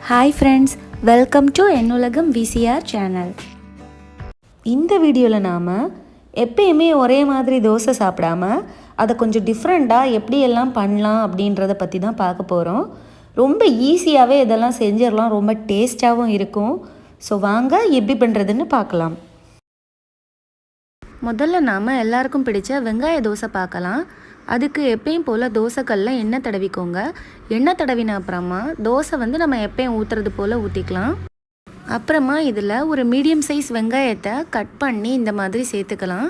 Hi friends, welcome to என்னுலகம் VCR channel. இந்த வீடியோவில் நாம் எப்பயுமே ஒரே மாதிரி தோசை சாப்பிடாம அதை கொஞ்சம் டிஃப்ரெண்ட்டாக எப்படியெல்லாம் பண்ணலாம் அப்படின்றத பற்றி தான் பார்க்க போகிறோம். ரொம்ப ஈஸியாகவே இதெல்லாம் செஞ்சிடலாம், ரொம்ப டேஸ்ட்டாகவும் இருக்கும். ஸோ வாங்க எப்படி பண்ணுறதுன்னு பார்க்கலாம். முதல்ல நாம் எல்லாருக்கும் பிடிச்ச வெங்காய தோசை பார்க்கலாம். அதுக்கு எப்பயும் போல் தோசைக்கல்ல எண்ணெய் தடவிக்கோங்க. எண்ணெய் தடவின அப்புறமா தோசை நம்ம எப்பயும் ஊற்றுறது போல் ஊற்றிக்கலாம். அப்புறமா இதில் ஒரு மீடியம் சைஸ் வெங்காயத்தை கட் பண்ணி இந்த மாதிரி சேர்த்துக்கலாம்.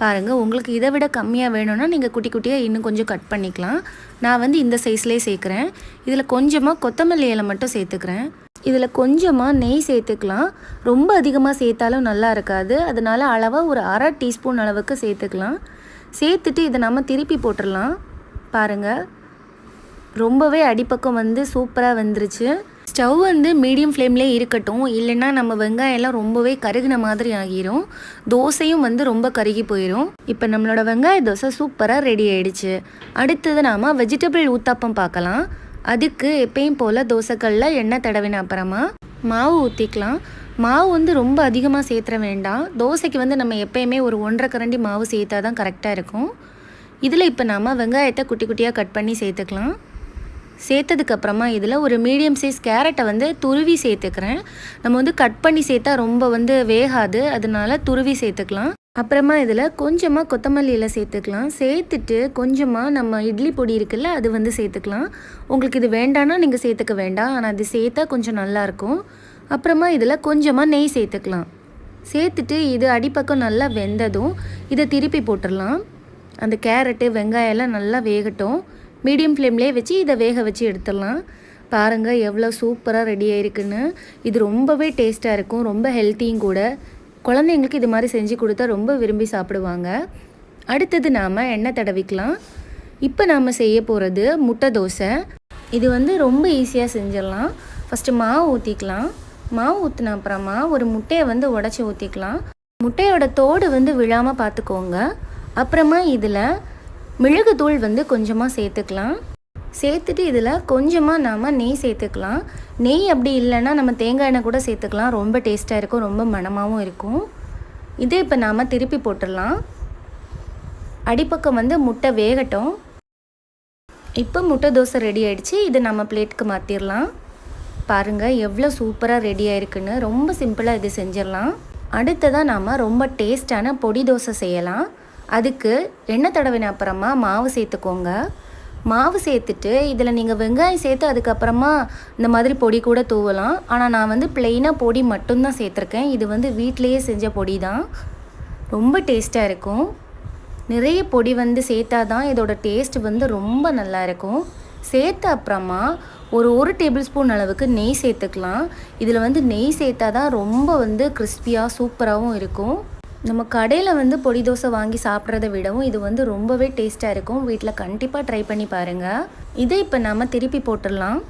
பாருங்கள், உங்களுக்கு இதை விட கம்மியாக வேணும்னா நீங்கள் குட்டி குட்டியாக இன்னும் கொஞ்சம் கட் பண்ணிக்கலாம். நான் இந்த சைஸ்லேயே சேர்க்குறேன். இதில் கொஞ்சமாக கொத்தமல்லி இலை மட்டும் சேர்த்துக்கிறேன். இதில் கொஞ்சமாக நெய் சேர்த்துக்கலாம். ரொம்ப அதிகமாக சேர்த்தாலும் நல்லா இருக்காது, அதனால் அளவாக ஒரு அரை டீஸ்பூன் அளவுக்கு சேர்த்துக்கலாம். சேர்த்துட்டு இதை நம்ம திருப்பி போட்டுடலாம். பாருங்கள், ரொம்பவே அடிப்பக்கம் சூப்பராக வந்துருச்சு. ஸ்டவ் மீடியம் ஃப்ளேம்லேயே இருக்கட்டும், இல்லைன்னா நம்ம வெங்காயம்லாம் ரொம்பவே கருகின மாதிரி ஆகிரும். தோசையும் ரொம்ப கருகி போயிடும். இப்போ நம்மளோட வெங்காய தோசை சூப்பராக ரெடி ஆகிடுச்சு. அடுத்தது நாம் வெஜிடபிள் ஊத்தாப்பம் பார்க்கலாம். அதுக்கு எப்பயும் போல் தோசைக்கல்ல எண்ணெய் தடவின அப்புறமா மாவு ஊற்றிக்கலாம். மாவு ரொம்ப அதிகமாக சேர்த்துற வேண்டாம். தோசைக்கு நம்ம எப்பயுமே ஒரு 1.5 கரண்டி மாவு சேர்த்தா தான் கரெக்டாக இருக்கும். இதில் இப்போ நாம் வெங்காயத்தை குட்டி குட்டியாக கட் பண்ணி சேர்த்துக்கலாம். சேர்த்ததுக்கப்புறமா இதில் ஒரு மீடியம் சைஸ் கேரட்டை துருவி சேர்த்துக்கிறேன். நம்ம கட் பண்ணி சேர்த்தா ரொம்ப வேகாது, அதனால துருவி சேர்த்துக்கலாம். அப்புறமா இதில் கொஞ்சமாக கொத்தமல்லி இலை சேர்த்துக்கலாம். சேர்த்துட்டு கொஞ்சமாக நம்ம இட்லி பொடி இருக்குல்ல, அது சேர்த்துக்கலாம். உங்களுக்கு இது வேண்டான்னா நீங்கள் சேர்த்துக்க வேண்டாம், ஆனால் அது சேர்த்தா கொஞ்சம் நல்லாயிருக்கும். அப்புறமா இதில் கொஞ்சமாக நெய் சேர்த்துக்கலாம். சேர்த்துட்டு இது அடிப்பக்கம் நல்லா வெந்ததும் இதை திருப்பி போட்டுடலாம். அந்த கேரட்டு வெங்காயம்லாம் நல்லா வேகட்டும். மீடியம் ஃப்ளேம்லேயே வச்சு இதை வேக வச்சு எடுத்துடலாம். பாருங்கள் எவ்வளோ சூப்பராக ரெடி ஆகிருக்குன்னு. இது ரொம்பவே டேஸ்ட்டாக இருக்கும், ரொம்ப ஹெல்த்தியும் கூட. குழந்தைங்களுக்கு இது மாதிரி செஞ்சு கொடுத்தா ரொம்ப விரும்பி சாப்பிடுவாங்க. அடுத்தது நாம் எண்ணெய் தடவிக்கலாம். இப்போ நாம் செய்ய போகிறது முட்டை தோசை. இது ரொம்ப ஈஸியாக செஞ்சிடலாம். ஃபஸ்ட்டு மாவு ஊற்றிக்கலாம். மாவு ஊற்றின அப்புறமா ஒரு முட்டையை உடச்சி ஊற்றிக்கலாம். முட்டையோட தோடு விழாமல் பார்த்துக்கோங்க. அப்புறமா இதில் மிளகுத்தூள் கொஞ்சமாக சேர்த்துக்கலாம். சேர்த்துட்டு இதில் கொஞ்சமாக நாம் நெய் சேர்த்துக்கலாம். நெய் அப்படி இல்லைன்னா நம்ம தேங்காய் எண்ணெய் கூட சேர்த்துக்கலாம். ரொம்ப டேஸ்ட்டாக இருக்கும், ரொம்ப மணமாகவும் இருக்கும். இதே இப்போ நாம் திருப்பி போட்டுடலாம். அடிப்பக்கம் முட்டை வேகட்டும். இப்போ முட்டை தோசை ரெடி ஆகிடுச்சு. இதை நம்ம பிளேட்டுக்கு மாற்றிடலாம். பாருங்கள் எவ்வளோ சூப்பராக ரெடி ஆகிருக்குன்னு. ரொம்ப சிம்பிளாக இது செஞ்சிடலாம். அடுத்ததாக நாம் ரொம்ப டேஸ்டான பொடி தோசை செய்யலாம். அதுக்கு எண்ணெய் தடவின அப்புறமா மாவு சேர்த்துக்கோங்க. மாவு சேர்த்துட்டு இதில் நீங்கள் வெங்காயம் சேர்த்து அதுக்கப்புறமா இந்த மாதிரி பொடி கூட தூவலாம். ஆனால் நான் ப்ளெயினாக பொடி மட்டும்தான் சேர்த்துருக்கேன். இது வீட்டிலையே செஞ்ச பொடி தான், ரொம்ப டேஸ்ட்டாக இருக்கும். நிறைய பொடி சேர்த்தா தான் இதோட டேஸ்ட் ரொம்ப நல்லா இருக்கும். சேர்த்த அப்புறமா ஒரு டேபிள் ஸ்பூன் அளவுக்கு நெய் சேர்த்துக்கலாம். இதில் நெய் சேர்த்தா தான் ரொம்ப கிறிஸ்பியாக சூப்பராகவும் இருக்கும். நம்ம கடையில் பொடி தோசை வாங்கி சாப்பிட்றத விடவும் இது ரொம்பவே டேஸ்ட்டாக இருக்கும். வீட்டில் கண்டிப்பாக ட்ரை பண்ணி பாருங்கள். இதை இப்போ நாம் திருப்பி போட்டுடலாம்.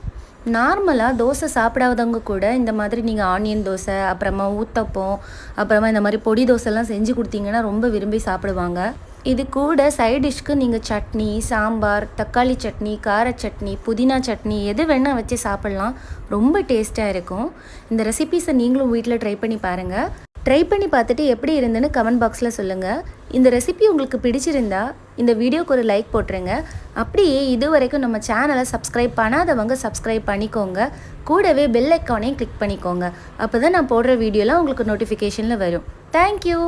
நார்மலாக தோசை சாப்பிடாதவங்க கூட இந்த மாதிரி நீங்கள் ஆனியன் தோசை, அப்புறமா ஊத்தப்பம், அப்புறமா இந்த மாதிரி பொடி தோசைலாம் செஞ்சு கொடுத்தீங்கன்னா ரொம்ப விரும்பி சாப்பிடுவாங்க. இது கூட சைட் டிஷ்க்கு நீங்கள் சட்னி, சாம்பார், தக்காளி சட்னி, கார சட்னி, புதினா சட்னி எது வேணால் வச்சு சாப்பிட்லாம். ரொம்ப டேஸ்ட்டாக இருக்கும். இந்த ரெசிபீஸை நீங்களும் வீட்டில் ட்ரை பண்ணி பாருங்கள். ட்ரை பண்ணி பார்த்துட்டு எப்படி இருந்துன்னு கமெண்ட் பாக்ஸில் சொல்லுங்கள். இந்த ரெசிபி உங்களுக்கு பிடிச்சிருந்தா இந்த வீடியோக்கு ஒரு லைக் போட்டுருங்க. அப்படியே இது வரைக்கும் நம்ம சேனலை சப்ஸ்கிரைப் பண்ணாதவங்க சப்ஸ்கிரைப் பண்ணிக்கோங்க. கூடவே பெல் ஐக்கானையும் கிளிக் பண்ணிக்கோங்க. அப்போ தான் நான் போடுற வீடியோலாம் உங்களுக்கு நோட்டிஃபிகேஷனில் வரும். தேங்க்யூ.